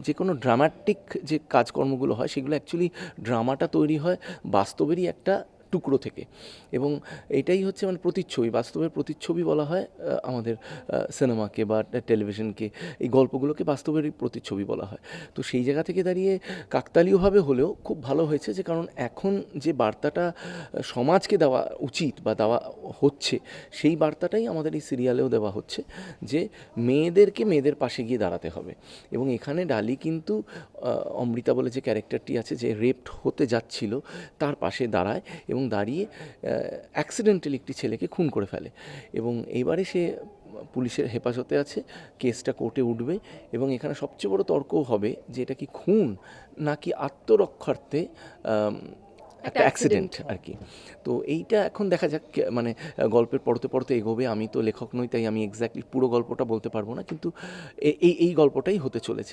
যে কোনো ড্রামাটিক যে কাজকর্মগুলো হয় সেগুলো অ্যাকচুয়ালি ড্রামাটা তৈরি হয় বাস্তবেরই একটা টুকরো থেকে, এবং এটাই হচ্ছে মানে প্রতিচ্ছবি, বাস্তবের প্রতিচ্ছবি বলা হয় আমাদের সিনেমাকে বা টেলিভিশনকে, এই গল্পগুলোকে বাস্তবেরই প্রতিচ্ছবি বলা হয়। তো সেই জায়গা থেকে দাঁড়িয়ে কাকতালীয়ভাবে হলেও খুব ভালো হয়েছে, যে কারণ এখন যে বার্তাটা সমাজকে দেওয়া উচিত বা দেওয়া হচ্ছে, সেই বার্তাটাই আমাদের এই সিরিয়ালেও দেওয়া হচ্ছে, যে মেয়েদেরকে মেয়েদের পাশে গিয়ে দাঁড়াতে হবে। এবং এখানে ডালি কিন্তু অমৃতা বলে যে ক্যারেক্টারটি আছে, যে রেপড হতে যাচ্ছিল, তার পাশে দাঁড়ায় এবং দাঁড়িয়ে অ্যাক্সিডেন্টালি একটি ছেলেকে খুন করে ফেলে, এবং এইবারে সে পুলিশের হেফাজতে আছে, কেসটা কোর্টে উঠবে, এবং এখানে সবচেয়ে বড় তর্কও হবে যে এটা কি খুন নাকি আত্মরক্ষার্থে একটা অ্যাক্সিডেন্ট আর কি। তো এইটা এখন দেখা যাক, মানে গল্পের পড়তে পড়তে এগোবে। আমি তো লেখক নই, তাই আমি এক্স্যাক্টলি পুরো গল্পটা বলতে পারবো না, কিন্তু এই গল্পটাই হতে চলেছে।